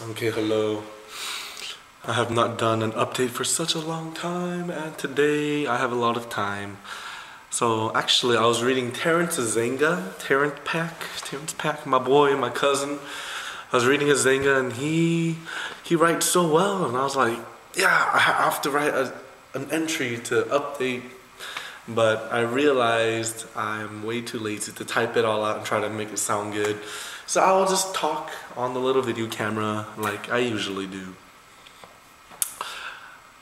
Okay, hello. I have not done an update for such a long time, and today I have a lot of time. So actually, I was reading Terrence Zenga, Terrence Pack, my boy, my cousin. I was reading his Zenga, and he writes so well, and I was like, yeah, I have to write an entry to update. But I realized I'm way too lazy to type it all out and try to make it sound good. So I'll just talk on the little video camera like I usually do.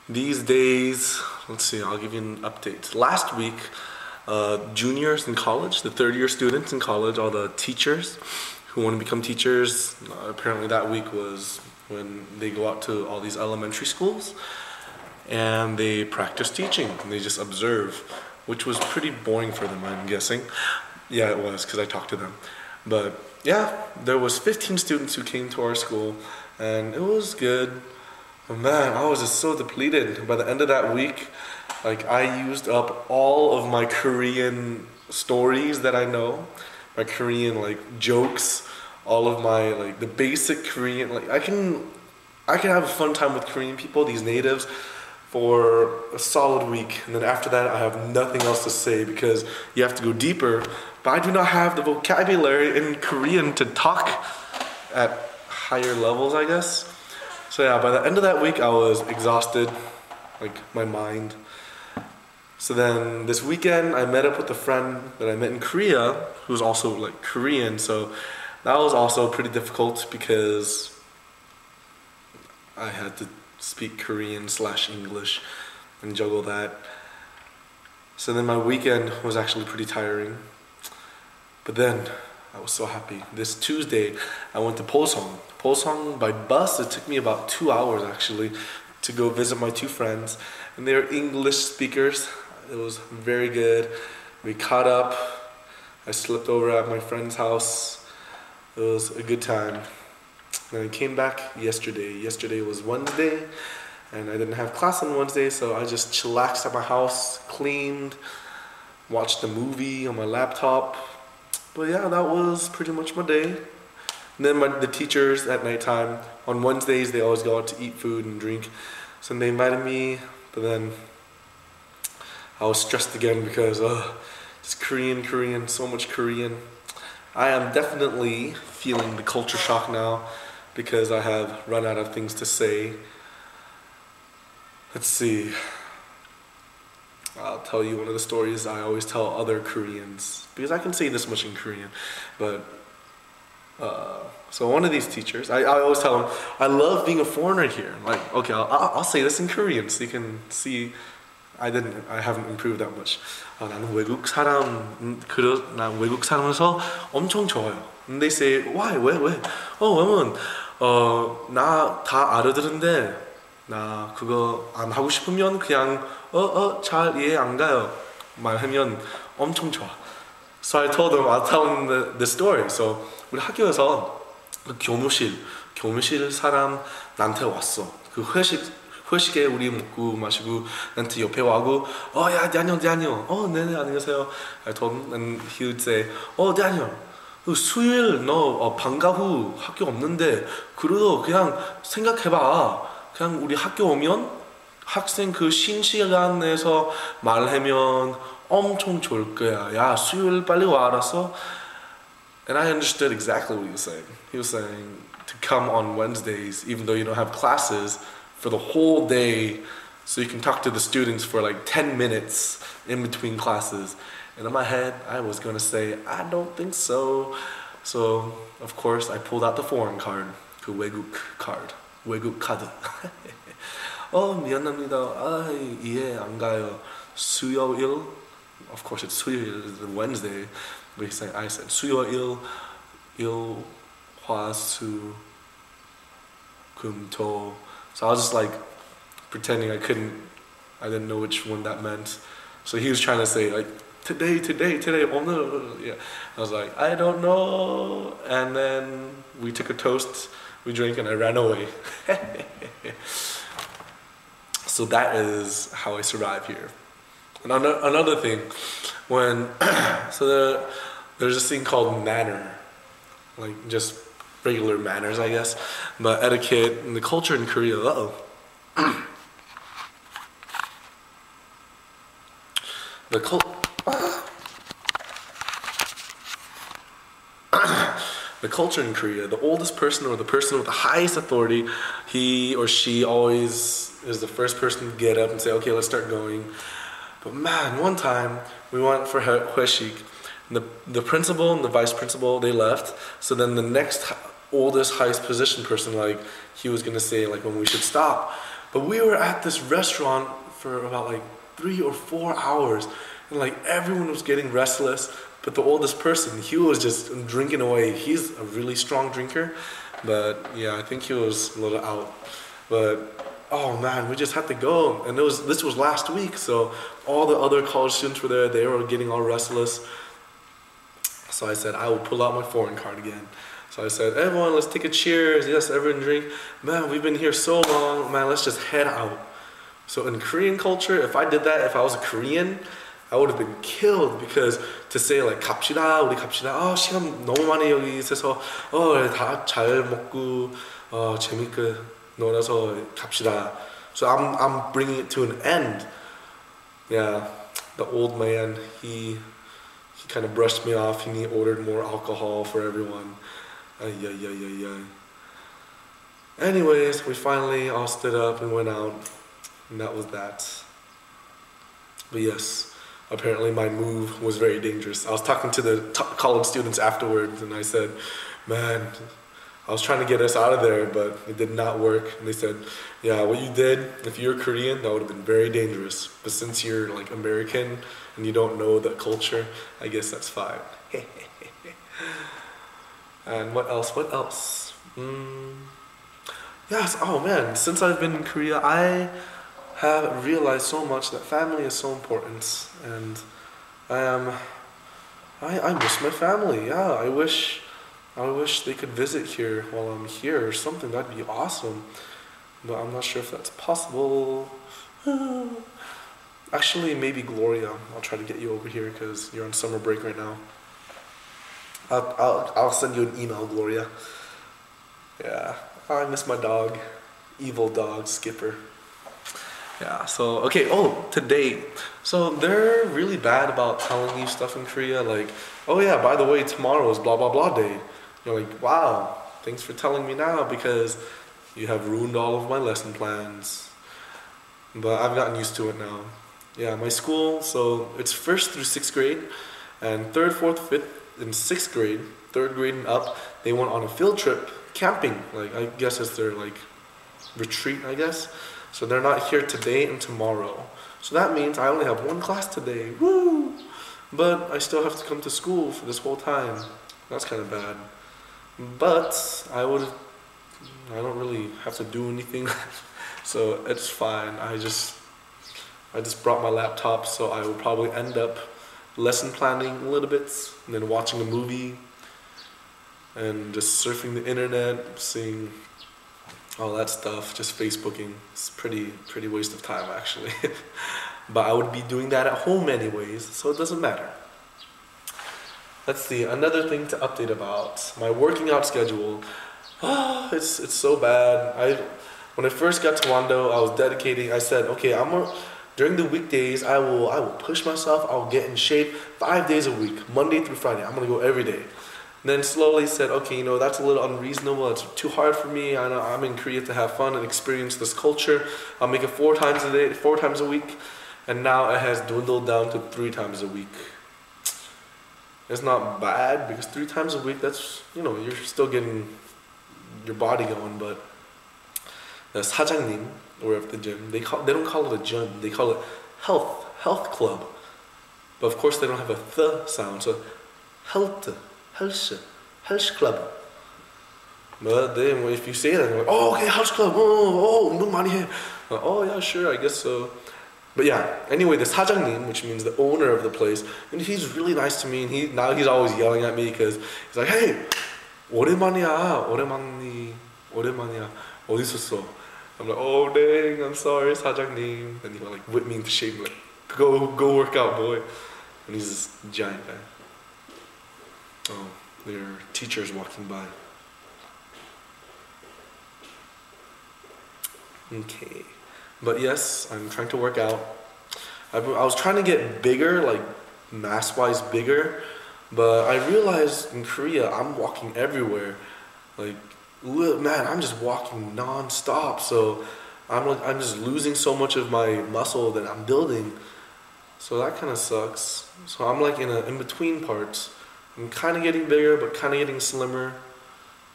These days, let's see, I'll give you an update. Last week, juniors in college, the third year students in college, all the teachers who want to become teachers, apparently that week was when they go out to all these elementary schools and they practice teaching and they just observe, which was pretty boring for them, I'm guessing. Yeah, it was, because I talked to them. But yeah, there was 15 students who came to our school, and it was good. But man, I was just so depleted. By the end of that week, like I used up all of my Korean stories that I know, my Korean like jokes, all of my like the basic Korean. Like I can have a fun time with Korean people, these natives, for a solid week, and then after that I have nothing else to say because you have to go deeper. But I do not have the vocabulary in Korean to talk at higher levels, I guess. So yeah, by the end of that week I was exhausted, like my mind. So then this weekend I met up with a friend that I met in Korea who's also like Korean, so that was also pretty difficult because I had to speak Korean/English and juggle that. So then my weekend was actually pretty tiring. But then I was so happy. This Tuesday I went to Posong. Posong by bus, it took me about 2 hours actually to go visit my two friends. And they're English speakers. It was very good. We caught up. I slept over at my friend's house. It was a good time. Then I came back yesterday. Yesterday was Wednesday, and I didn't have class on Wednesday, so I just chillaxed at my house, cleaned, watched a movie on my laptop. But yeah, that was pretty much my day. And then the teachers at nighttime, on Wednesdays, they always go out to eat food and drink. So they invited me, but then I was stressed again because it's Korean, so much Korean. I am definitely feeling the culture shock now because I have run out of things to say. Let's see. I'll tell you one of the stories I always tell other Koreans because I can say this much in Korean. But so one of these teachers, I always tell them, I love being a foreigner here. Like, okay, I'll say this in Korean so you can see I haven't improved that much. 나는 난 외국 살면서 엄청 좋아요. And they say, why? 왜? 왜냐면 나 다 알아들은데 나 그거 안 하고 싶으면 그냥 잘 이해 안 가요. 말하면 엄청 좋아. So I told them, I'll tell them the story. So 우리 학교에서 그 교무실 사람 나한테 왔어. 그 회식에 우리 먹고 마시고 나한테 옆에 와고 야 Daniel 네네 안녕하세요. I told him and he would say Daniel 수요일 너 방과 후 학교 없는데 그래도 그냥 생각해봐. 그냥 우리 학교 오면 학생 그 쉰 시간에서 말하면 엄청 좋을 거야. 야 수요일 빨리 와 알았어? And I understood exactly what he was saying. He was saying to come on Wednesdays even though you don't have classes for the whole day so you can talk to the students for like 10 minutes in between classes. And in my head, I was gonna say, I don't think so. So, of course, I pulled out the foreign card, 그 외국 카드. 미안합니다. 이해 안 가요. 수요일, of course it's 수요일, it's Wednesday. But I said 수요일, 일, 화, 수, 금, 토. So I was just like pretending I didn't know which one that meant. So he was trying to say like, today, 오늘. Yeah. I was like, I don't know. And then we took a toast, we drank, and I ran away. So that is how I survive here. And another thing, there's this thing called manner, like just regular manners, I guess. But etiquette and the culture in Korea, the the culture in Korea, the oldest person or the person with the highest authority, he or she always is the first person to get up and say, okay, let's start going. But man, one time we went for Hueshik. The principal and the vice principal, they left. So then the next oldest, highest position person, like, he was gonna say, like, when we should stop. But we were at this restaurant for about like 3 or 4 hours, and like everyone was getting restless. But the oldest person, he was just drinking away. He's a really strong drinker, but yeah, I think he was a little out. But oh man, we just had to go, and this was last week, so all the other college students were there. They were getting all restless. So I said, I will pull out my foreign card again. So I said, everyone, let's take a cheers. Yes, everyone drink. Man, we've been here so long. Man, let's just head out. So in Korean culture, if I did that, if I was a Korean, I would have been killed, because to say like 갑시다, 우리 갑시다. 시간 너무 많이 여기 있어서 다 잘 먹고 재밌게 놀아서 갑시다. So I'm bringing it to an end. Yeah, the old man, he kind of brushed me off. He ordered more alcohol for everyone. Anyways, we finally all stood up and went out, and that was that. But yes, apparently my move was very dangerous. I was talking to the college students afterwards, and I said, man, I was trying to get us out of there, but it did not work. And they said, yeah, what you did, if you're Korean, that would have been very dangerous. But since you're like American and you don't know the culture, I guess that's fine. And what else? Yes, oh man, since I've been in Korea, I have realized so much that family is so important. And I miss my family. Yeah, I wish they could visit here while I'm here or something. That'd be awesome. But I'm not sure if that's possible. Actually, maybe Gloria. I'll try to get you over here because you're on summer break right now. I'll send you an email, Gloria. Yeah, I miss my dog. Evil dog, Skipper. Yeah, so, okay, today. So they're really bad about telling you stuff in Korea, like, oh yeah, by the way, tomorrow is blah blah blah day. You're like, wow, thanks for telling me now, because you have ruined all of my lesson plans. But I've gotten used to it now. Yeah, my school, so it's 1st through 6th grade, and 3rd, 4th, 5th, and 6th grade, 3rd grade and up, they went on a field trip camping. Like, I guess it's their like retreat, I guess. So they're not here today and tomorrow. So that means I only have one class today. Woo! But I still have to come to school for this whole time. That's kind of bad. But I don't really have to do anything. So it's fine. I just brought my laptop, so I will probably end up lesson planning a little bit, and then watching a movie, and just surfing the internet, seeing all that stuff, just Facebooking. It's pretty waste of time, actually. But I would be doing that at home anyways, so it doesn't matter. Let's see, another thing to update about my working out schedule. It's so bad. When I first got to Wando, I was dedicating. I said, okay, during the weekdays, I will push myself. I will get in shape 5 days a week, Monday through Friday. I'm gonna go every day. And then slowly said, okay, that's a little unreasonable. It's too hard for me. I know I'm in Korea to have fun and experience this culture. I'll make it 4 times a week. And now it has dwindled down to 3 times a week. It's not bad, because 3 times a week, that's, you're still getting your body going. But the 사장님, or at the gym, they don't call it a gym, they call it health club. But of course they don't have a th sound, so health club. But then if you say that, they're like, oh, okay, health club, 운동 많이 해. Oh yeah, sure, I guess so. But yeah, anyway, the 사장님, which means the owner of the place, and he's really nice to me, and now he's always yelling at me, because he's like, hey, 오랜만이야, 어디 있었어? I'm like, oh dang, I'm sorry, 사장님. And he like whip me into shape, like, go work out, boy. And he's this giant guy. Oh, there are teachers walking by. Okay. But yes, I'm trying to work out. I was trying to get bigger, like mass-wise bigger, but I realized in Korea I'm walking everywhere. Like, man, I'm just walking non-stop. So I'm just losing so much of my muscle that I'm building. So that kind of sucks. So I'm like in between parts. I'm kind of getting bigger, but kind of getting slimmer.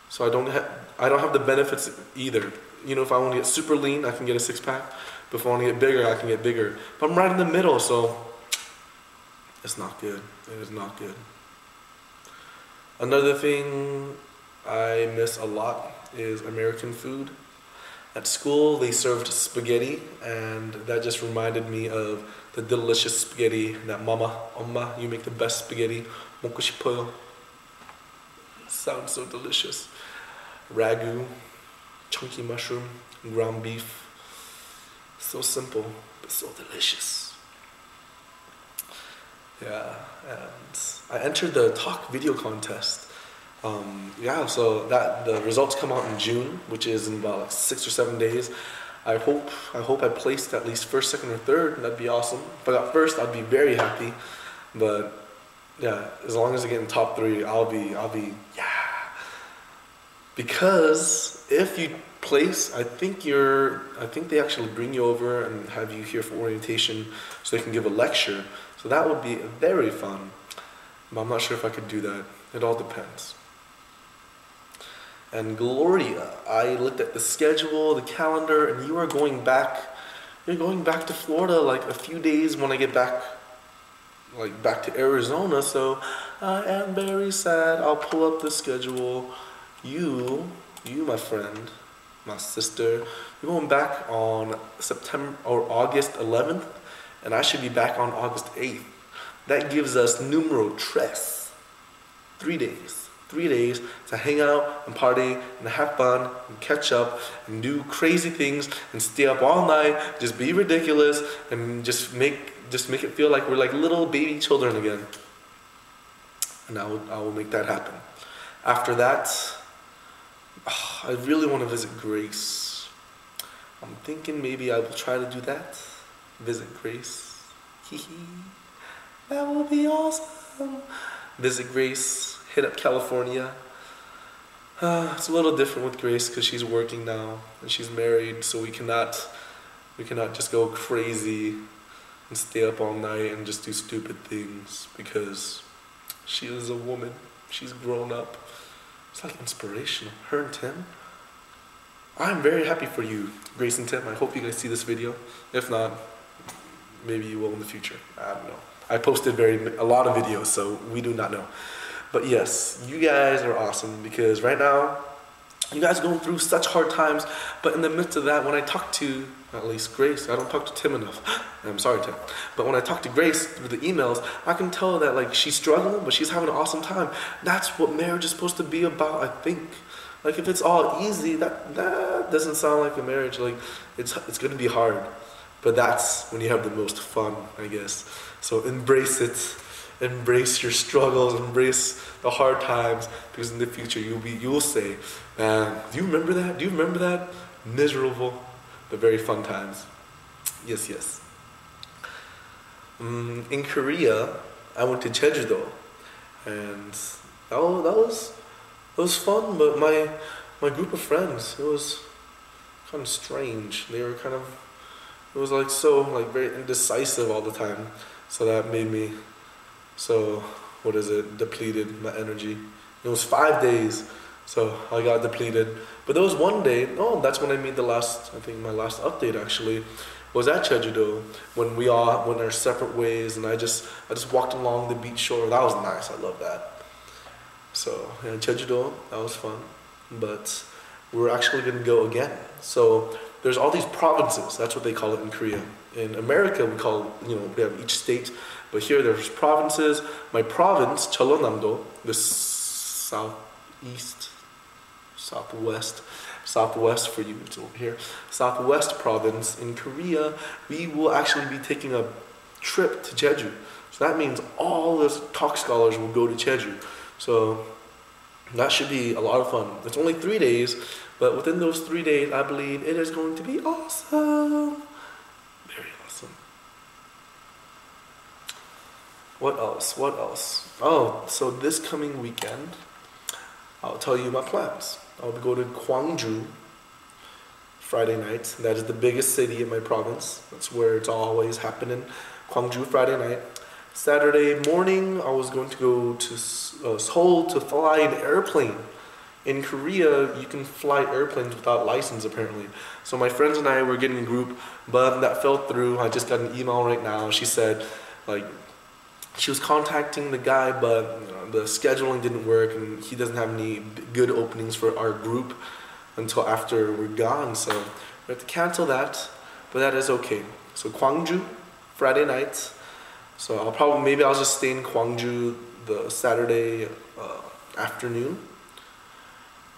So I don't have the benefits either. You know, if I want to get super lean, I can get a six pack. But if I want to get bigger, I can get bigger. But I'm right in the middle, so it's not good. It is not good. Another thing I miss a lot is American food. At school, they served spaghetti, and that just reminded me of the delicious spaghetti that Oma, you make the best spaghetti. 먹고 싶어요. Sounds so delicious. Ragu, chunky mushroom, ground beef. So simple, but so delicious. Yeah, and I entered the talk video contest. So that the results come out in June, which is in about like 6 or 7 days. I hope I placed at least first, second, or third. That'd be awesome. If I got first, I'd be very happy. But yeah, as long as I get in top 3, I'll be yeah. Because if you place, I think they actually bring you over and have you here for orientation, so they can give a lecture. So that would be very fun. But I'm not sure if I could do that. It all depends. And Gloria, I looked at the schedule, the calendar, and you are going back. You're going back to Florida like a few days when I get back, like back to Arizona. So I am very sad. I'll pull up the schedule. You, my friend, my sister, you're going back on September or August 11th, and I should be back on August 8th. That gives us numero tres, 3 days. 3 days to hang out and party and have fun and catch up and do crazy things and stay up all night, just be ridiculous and just make it feel like we're like little baby children again. And I will make that happen. After that, I really want to visit Grace. I'm thinking maybe I will try to do that. Visit Grace. That will be awesome. Visit Grace. Hit up California. It's a little different with Grace because she's working now and she's married, so we cannot just go crazy and stay up all night and just do stupid things because she is a woman. She's grown up. It's like inspirational. Her and Tim. I'm very happy for you, Grace and Tim. I hope you guys see this video. If not, maybe you will in the future. I don't know. I posted a lot of videos, so we do not know. But yes, you guys are awesome because right now, you guys are going through such hard times. But in the midst of that, when I talk to, at least Grace, I don't talk to Tim enough. I'm sorry, Tim. But when I talk to Grace through the emails, I can tell that like she's struggling, but she's having an awesome time. That's what marriage is supposed to be about, I think. Like if it's all easy, that doesn't sound like a marriage. Like it's gonna be hard. But that's when you have the most fun, I guess. So embrace it. Embrace your struggles, embrace the hard times, because in the future you'll say, man, do you remember that? Do you remember that? Miserable, but very fun times. Yes. In Korea, I went to Jeju-do, and that was fun, but my group of friends, it was kind of strange. They were it was like so like very indecisive all the time, so that made me depleted my energy. It was 5 days, so I got depleted. But there was one day, that's when I made my last update actually, was at Jeju-do, when we all went our separate ways, and I just walked along the beach shore. That was nice, I love that. So, yeah, Jeju-do, that was fun. But we're actually gonna go again. So, there's all these provinces, that's what they call it in Korea. In America, we have each state, but here there's provinces. My province, Jeollanam-do, the southwest for you, it's over here, southwest province in Korea, we will actually be taking a trip to Jeju. So that means all the talk scholars will go to Jeju. So That should be a lot of fun. It's only 3 days, but within those 3 days, I believe it is going to be awesome. Very awesome. What else? What else? Oh, so this coming weekend, I'll tell you my plans. I'll go to Gwangju Friday night. That is the biggest city in my province. That's where it's always happening. Gwangju Friday night. Saturday morning, I was going to go to Seoul to fly an airplane. In Korea, you can fly airplanes without license apparently. So my friends and I were getting a group, but that fell through. I just got an email right now. She said, like, she was contacting the guy, but the scheduling didn't work, and he doesn't have any good openings for our group until after we're gone. So we have to cancel that, but that is okay. So Gwangju, Friday night. So maybe I'll just stay in Gwangju the Saturday afternoon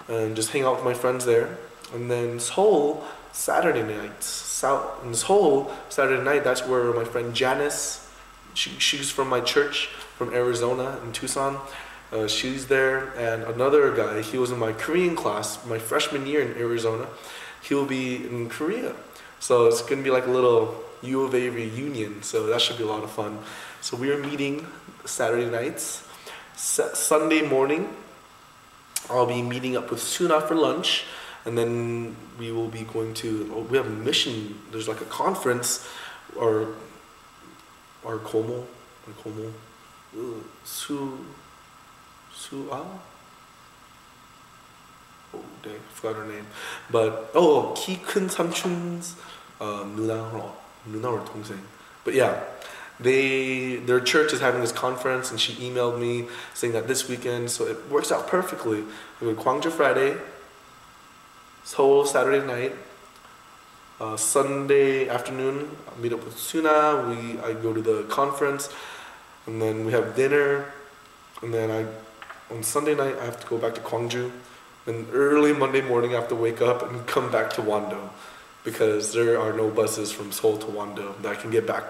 and just hang out with my friends there. And then Seoul, Saturday night. In Seoul, Saturday night, that's where my friend Janice, she's from my church from Arizona in Tucson. She's there, and another guy, he was in my Korean class, my freshman year in Arizona. He'll be in Korea. So it's gonna be like a little U of A reunion, so that should be a lot of fun. So we are meeting Saturday nights. Sunday morning, I'll be meeting up with Suna for lunch, and then we will be going to, we have a mission, there's like a conference, or Como, oh dang, I forgot her name. But 키 큰 삼촌's 누나 or 동생. But yeah, their church is having this conference, and she emailed me saying that this weekend, so it works out perfectly. We go to Gwangju Friday, Seoul Saturday night, Sunday afternoon I meet up with Suna. I go to the conference, and then we have dinner, and then on Sunday night I have to go back to Gwangju, and early Monday morning I have to wake up and come back to Wando, because there are no buses from Seoul to Wando that I can get back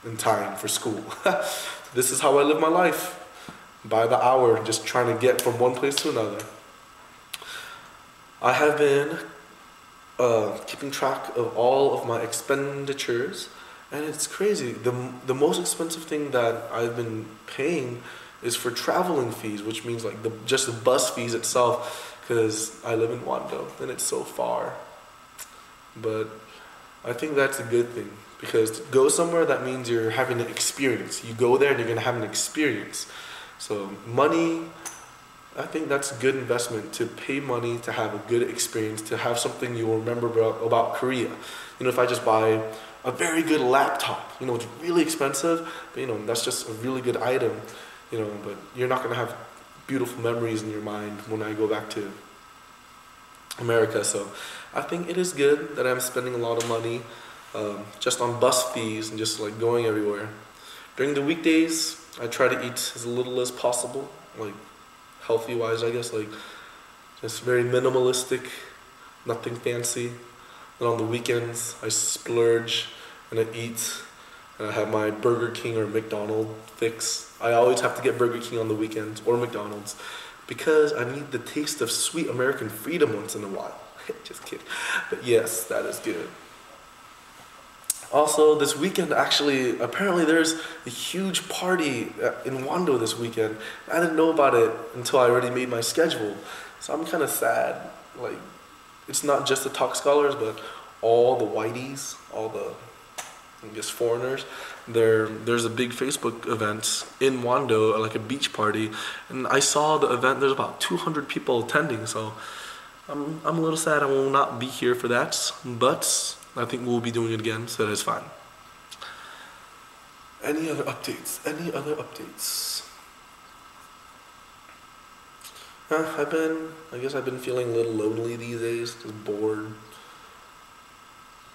in time for school. This is how I live my life, by the hour, just trying to get from one place to another. I have been keeping track of all of my expenditures, and it's crazy. The most expensive thing that I've been paying is for traveling fees, which means like just the bus fees itself, because I live in Wando and it's so far. But I think that's a good thing, because to go somewhere, that means you're having an experience. You go there and you're gonna have an experience. So money, I think that's a good investment, to pay money to have a good experience, to have something you will remember about Korea. You know, if I just buy a very good laptop, you know, it's really expensive, but you know, that's just a really good item, you know, but you're not gonna have beautiful memories in your mind when I go back to America. So I think it is good that I'm spending a lot of money just on bus fees and just like going everywhere. During the weekdays, I try to eat as little as possible, like healthy wise, I guess, like just very minimalistic, nothing fancy. And on the weekends, I splurge and I eat, and I have my Burger King or McDonald's fix. I always have to get Burger King on the weekends, or McDonald's, because I need the taste of sweet American freedom once in a while. Just kidding. But yes, that is good. Also, this weekend, actually, apparently there's a huge party in Wando this weekend. I didn't know about it until I already made my schedule. So I'm kind of sad. Like, it's not just the Talk Scholars, but all the whiteys, all the, I guess, foreigners. There's a big Facebook event in Wando, like a beach party. And I saw the event, there's about 200 people attending. So I'm a little sad I will not be here for that. But I think we'll be doing it again, so that is fine. Any other updates? I guess I've been feeling a little lonely these days, just bored.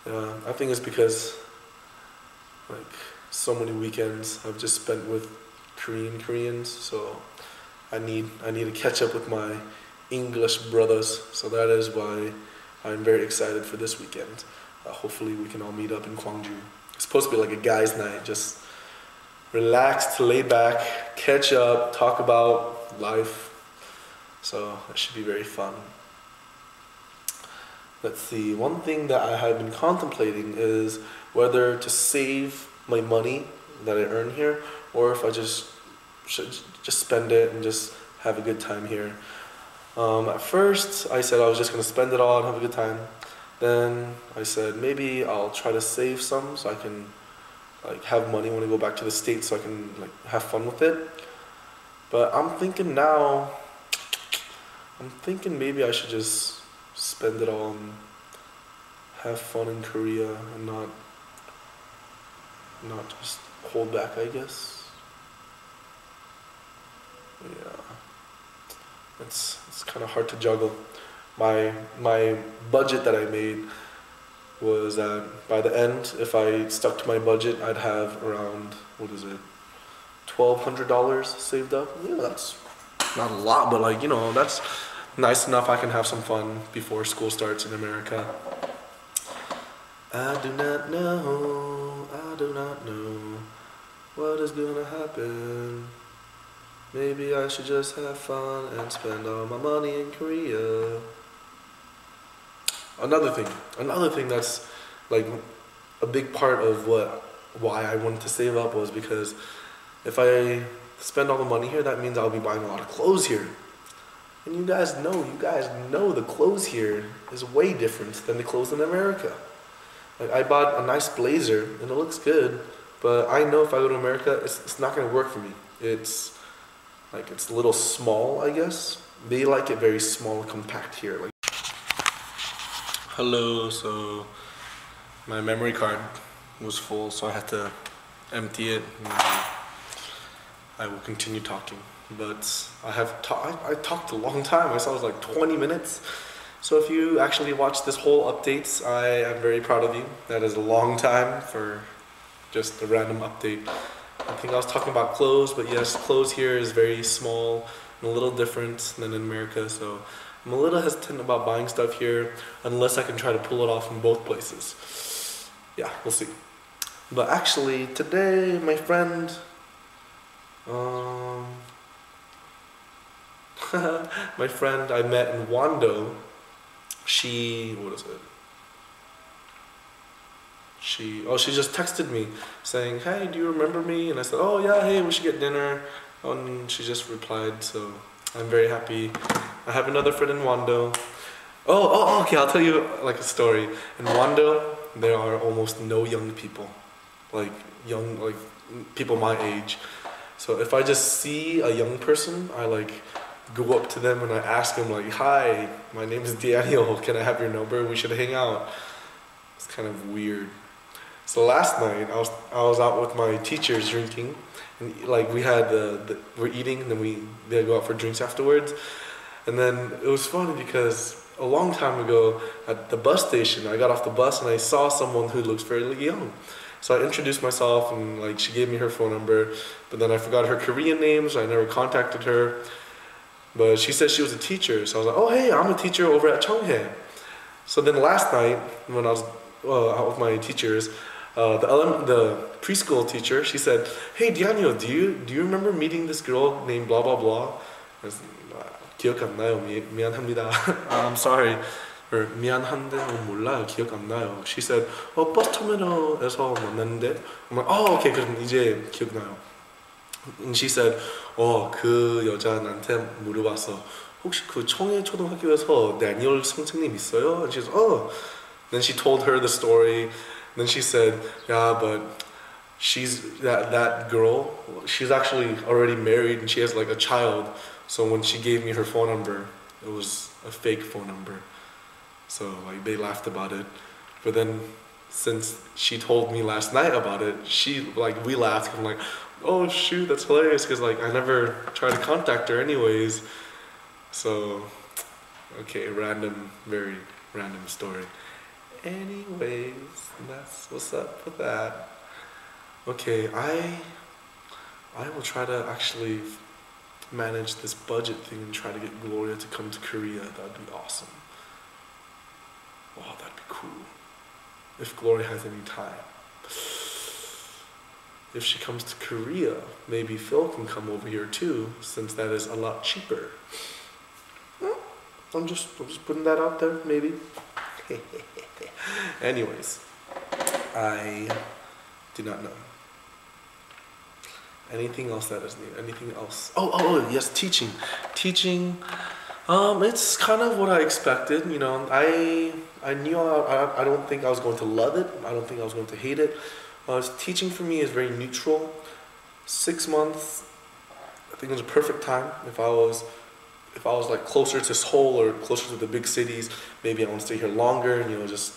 I think it's because like so many weekends I've just spent with Koreans, so I need to catch up with my English brothers. So that is why I'm very excited for this weekend. Hopefully we can all meet up in Gwangju. It's supposed to be like a guy's night, just relaxed, lay back, catch up, talk about life, So it should be very fun. Let's see, one thing that I have been contemplating is whether to save my money that I earn here, or if I should just spend it and just have a good time here. At first, I said I was just gonna spend it all and have a good time. Then I said maybe I'll try to save some so I can like have money when I go back to the States so I can like have fun with it. But I'm thinking maybe I should just spend it all and have fun in Korea and not just hold back, I guess. Yeah. It's kind of hard to juggle. My budget that I made was that by the end, if I stuck to my budget, I'd have around, what is it, $1,200 saved up. Yeah, that's not a lot, but like, you know, that's nice enough. I can have some fun before school starts in America. I do not know what is gonna happen. Maybe I should just have fun and spend all my money in Korea. Another thing that's like a big part of why I wanted to save up was because if I spend all the money here, that means I'll be buying a lot of clothes here. And you guys know the clothes here is way different than the clothes in America. Like I bought a nice blazer and it looks good, but I know if I go to America, it's not gonna work for me. It's a little small, I guess. They like it very small and compact here. Like, hello, so my memory card was full, so I had to empty it. And I will continue talking, but I talked a long time. I saw it was like 20 minutes. So if you actually watched this whole update, I am very proud of you. That is a long time for just a random update. I think I was talking about clothes, but yes, clothes here is very small and a little different than in America, so I'm a little hesitant about buying stuff here unless I can try to pull it off in both places. Yeah, we'll see. But actually, today, my friend, my friend I met in Wando, she just texted me saying, hey, do you remember me? And I said, oh yeah, hey, we should get dinner. And she just replied, so I'm very happy. I have another friend in Wando. Okay, I'll tell you like a story. In Wando, there are almost no young people. Like people my age. So if I just see a young person, I like go up to them and I ask them like, hi, my name is Daniel, can I have your number? We should hang out. It's kind of weird. So last night I was out with my teachers drinking, and like we had we're eating and then they go out for drinks afterwards, and then it was funny because a long time ago at the bus station I got off the bus and I saw someone who looks fairly young. So I introduced myself and like she gave me her phone number, but then I forgot her Korean name, so I never contacted her. But she said she was a teacher, so I was like, oh hey, I'm a teacher over at Cheonghae. So then last night when I was out with my teachers, the preschool teacher, she said, hey Daniel, do you remember meeting this girl named blah blah blah? I was, 기억 안 나요. 미안합니다. I'm sorry. Or 미안한데 몰라요. 기억 안 나요. She said, 버스터미널에서 만났는데. I'm like, oh okay, 그럼 이제 기억나요. And she said, 그 여자 나한테 물어봤어. 혹시 그 청해 초등학교에서 다니엘 선생님 있어요? And she said, Then she told her the story. Then she said, yeah, but she's that girl, she's actually already married and she has like a child. So when she gave me her phone number, it was a fake phone number. So like they laughed about it. But then since she told me last night about it, we laughed. I'm like, oh shoot, that's hilarious, because like I never tried to contact her anyways. So okay, very random story. Anyways, that's what's up with that. Okay, I will try to actually manage this budget thing and try to get Gloria to come to Korea. That'd be awesome. Wow, that'd be cool. If Gloria has any time. If she comes to Korea, maybe Phil can come over here too, since that is a lot cheaper. I'm just putting that out there, maybe. Anyways, I do not know. Anything else that is new? Anything else? Yes, teaching. Teaching, it's kind of what I expected. You know, I knew I don't think I was going to love it. I don't think I was going to hate it. Teaching for me is very neutral. 6 months, I think it was a perfect time. If I was like closer to Seoul or closer to the big cities, maybe I want to stay here longer. You know, just.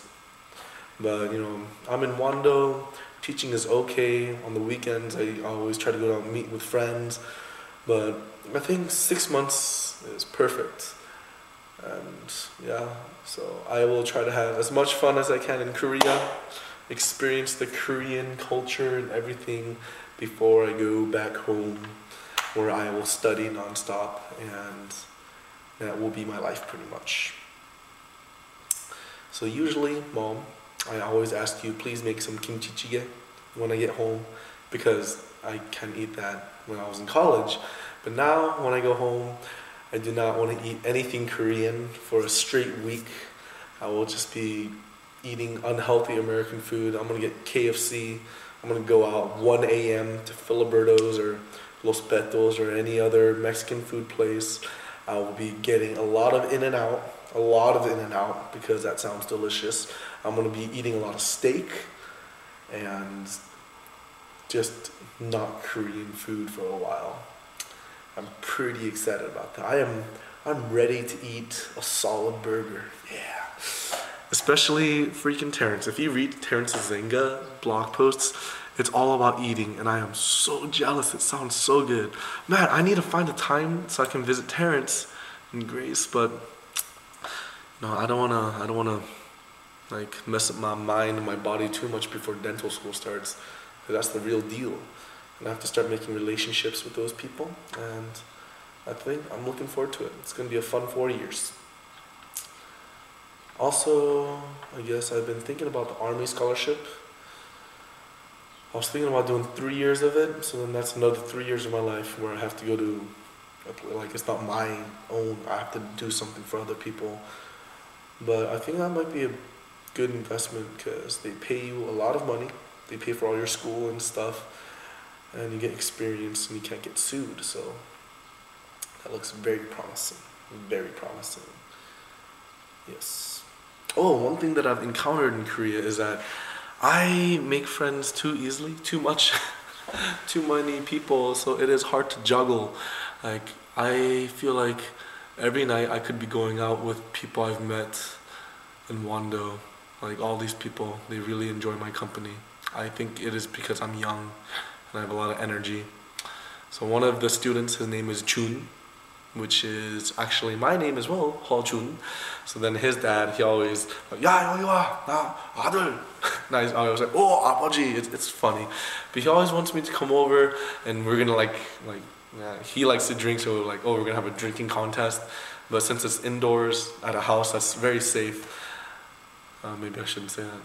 But you know, I'm in Wando. Teaching is okay. On the weekends, I always try to go out and meet with friends. But I think 6 months is perfect. And yeah, so I will try to have as much fun as I can in Korea, experience the Korean culture and everything before I go back home, where I will study nonstop, and that will be my life pretty much. So usually, Mom, I always ask you, please make some kimchi jjigae when I get home, because I can't eat that when I was in college. But now, when I go home, I do not want to eat anything Korean for a straight week. I will just be eating unhealthy American food. I'm going to get KFC. I'm going to go out 1 a.m. to Filiberto's or Los Betos or any other Mexican food place. I will be getting a lot of In-N-Out, because that sounds delicious. I'm going to be eating a lot of steak and just not Korean food for a while. I'm pretty excited about that. I'm ready to eat a solid burger. Yeah. Especially freaking Terrence. If you read Terrence's Zynga blog posts, it's all about eating, and I am so jealous. It sounds so good. Man, I need to find a time so I can visit Terrence and Grace, but no, I don't wanna like mess up my mind and my body too much before dental school starts. 'Cause that's the real deal. And I have to start making relationships with those people, and I think I'm looking forward to it. It's gonna be a fun 4 years. Also, I guess I've been thinking about the Army scholarship. I was thinking about doing 3 years of it, so then that's another 3 years of my life where I have to go to, like, it's not my own, I have to do something for other people. But I think that might be a good investment, because they pay you a lot of money, they pay for all your school and stuff, and you get experience and you can't get sued, so that looks very promising, very promising. Yes. Oh, one thing that I've encountered in Korea is that I make friends too easily, too much, too many people, so it is hard to juggle. Like, I feel like every night I could be going out with people I've met in Wando. Like, all these people, they really enjoy my company. I think it is because I'm young and I have a lot of energy. So one of the students, his name is Chun, which is actually my name as well, Hall Chun. So then his dad, he always, 야, 여기 와, 나 아들. And I was like, oh, 아버지. It's funny. But he always wants me to come over, and we're gonna he likes to drink, so we're like, oh, we're gonna have a drinking contest. But since it's indoors at a house, that's very safe. Maybe I shouldn't say that.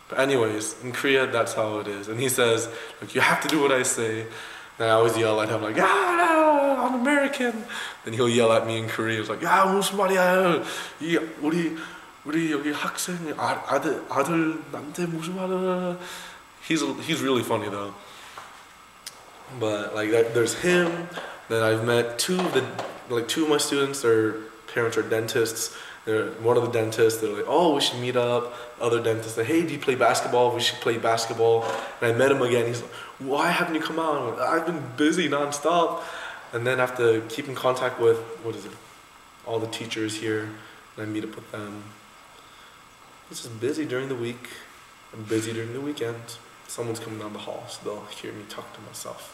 But anyways, in Korea, that's how it is. And he says, like, you have to do what I say. And I always yell at him, like, no, I'm American. Then he'll yell at me in Korean. It's like, 야, 무슨 말이야. 우리 여기 학생 아들 나한테 무슨 말을. He's really funny though. But like there's him. Then I've met two of my students. Their parents are dentists. One of the dentists, they're like, oh, we should meet up. Other dentists, like, hey, do you play basketball? We should play basketball. And I met him again. He's like, why haven't you come out? I've been busy nonstop. And then I have to keep in contact with, all the teachers here. And I meet up with them. It's just busy during the week. I'm busy during the weekend. Someone's coming down the hall, so they'll hear me talk to myself.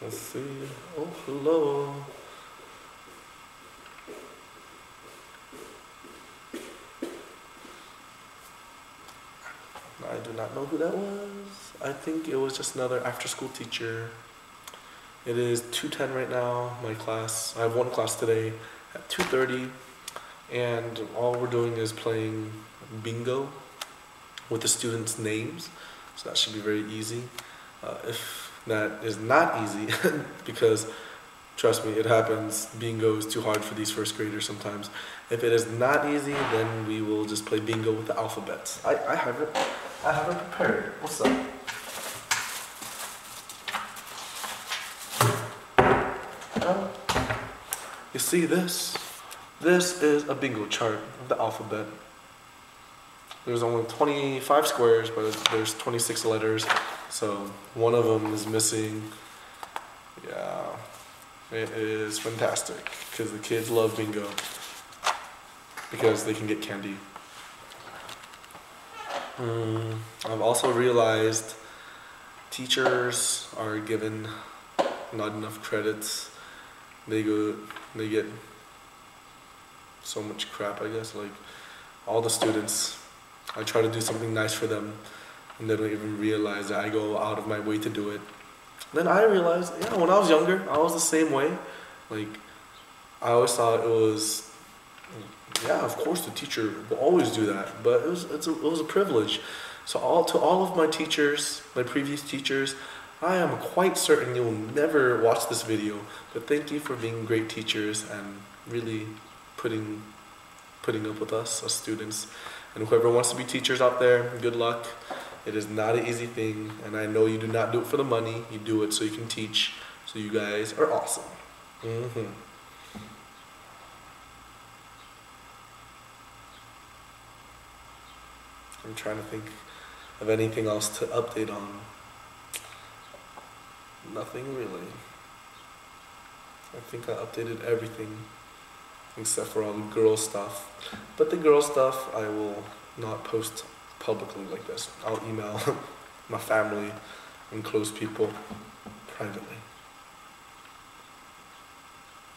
Let's see. Oh, hello. I do not know who that was. I think it was just another after-school teacher. It is 2:10 right now, my class. I have one class today at 2:30, and all we're doing is playing bingo with the students' names, so that should be very easy. If that is not easy, because Trust me, it happens. Bingo is too hard for these first graders sometimes. If it is not easy, then we will just play bingo with the alphabets. I have it. I have it prepared. What's up? You see this? This is a bingo chart of the alphabet. There's only 25 squares, but there's 26 letters, so one of them is missing. Yeah, it is fantastic because the kids love bingo because they can get candy. I've also realized teachers are given not enough credits. They get so much crap, I guess. Like all the students, I try to do something nice for them, and they don't even realize that I go out of my way to do it. Then I realized, yeah, when I was younger, I was the same way. Like I always thought it was, yeah, of course the teacher will always do that, but it was a privilege. So to all of my teachers, my previous teachers, I am quite certain you will never watch this video, but thank you for being great teachers and really putting up with us as students. And whoever wants to be teachers out there, good luck. It is not an easy thing, and I know you do not do it for the money. You do it so you can teach. So you guys are awesome. I'm trying to think of anything else to update on. Nothing really. I think I updated everything except for all the girl stuff. But the girl stuff I will not post publicly like this. I'll email my family and close people privately.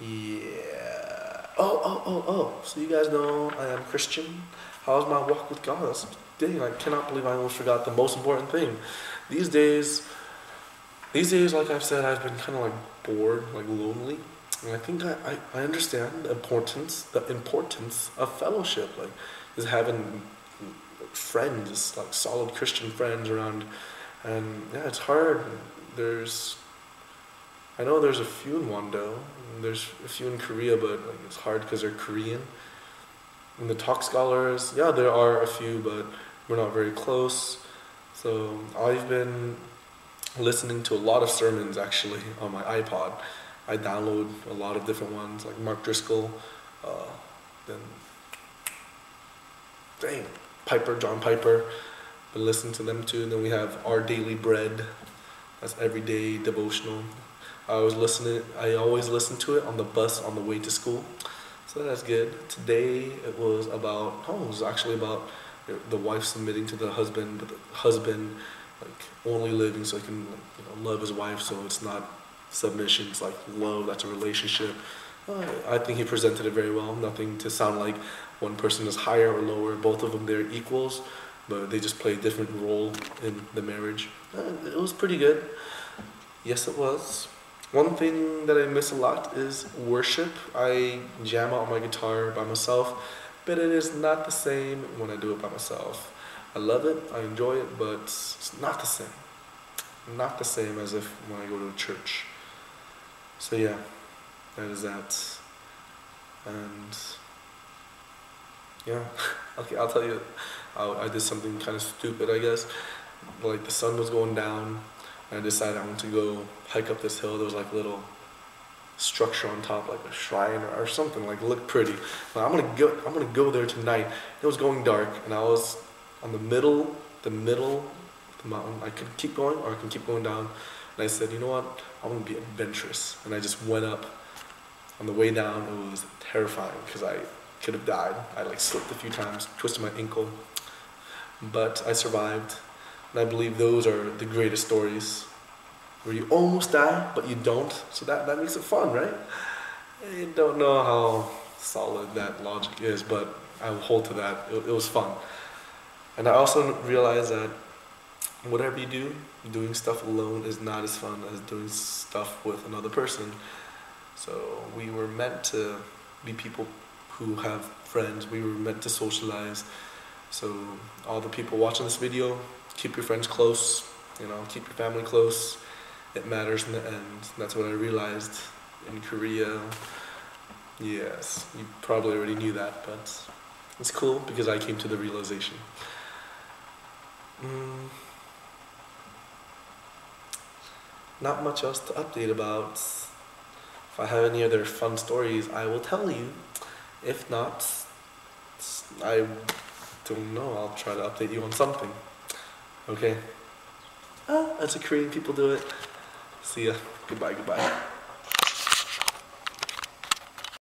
Yeah. Oh. So you guys know I am Christian. How's my walk with God? That's the thing. I cannot believe I almost forgot the most important thing. These days, like I've said, I've been kind of like bored, like lonely. And I think I understand the importance of fellowship, like is having friends, like solid Christian friends around. And yeah, it's hard. I know there's a few in Wando, and there's a few in Korea, but like it's hard because they're Korean. And the Talk Scholars, yeah, there are a few, but we're not very close. So I've been listening to a lot of sermons actually on my iPod. I download a lot of different ones, like Mark Driscoll, then John Piper. Been listening to them too. And then we have Our Daily Bread. That's everyday devotional. I always listen to it on the bus on the way to school. So that's good. Today it was actually about the wife submitting to the husband, but the husband like only living so he can love his wife. So it's not submission, it's like love. That's a relationship. I think he presented it very well. Nothing to sound like one person is higher or lower. Both of them, they're equals, but they just play a different role in the marriage. It was pretty good. Yes, it was. One thing that I miss a lot is worship. I jam out on my guitar by myself, but it is not the same when I do it by myself. I love it, I enjoy it, but it's not the same. Not the same as if when I go to a church. So yeah, that is that. And yeah, okay, I'll tell you, I did something kind of stupid, I guess. Like the sun was going down, and I decided I wanted to go hike up this hill. There was like a little structure on top, like a shrine or something, like it looked pretty. But I'm gonna go there tonight. It was going dark, and I was on the middle of the mountain. I could keep going, or I can keep going down. And I said, you know what? I'm gonna be adventurous. And I just went up. On the way down, it was terrifying because I could have died. I like slipped a few times, twisted my ankle, but I survived. And I believe those are the greatest stories, where you almost die, but you don't. So that makes it fun, right? I don't know how solid that logic is, but I will hold to that. It was fun. And I also realized that whatever you do, doing stuff alone is not as fun as doing stuff with another person. So we were meant to be people who have friends. We were meant to socialize. So all the people watching this video, keep your friends close, keep your family close. It matters in the end. That's what I realized in Korea. Yes, you probably already knew that, but it's cool because I came to the realization. Not much else to update about. If I have any other fun stories, I will tell you. If not, I don't know. I'll try to update you on something. Okay? That's a Korean people do it. See ya. Goodbye, goodbye.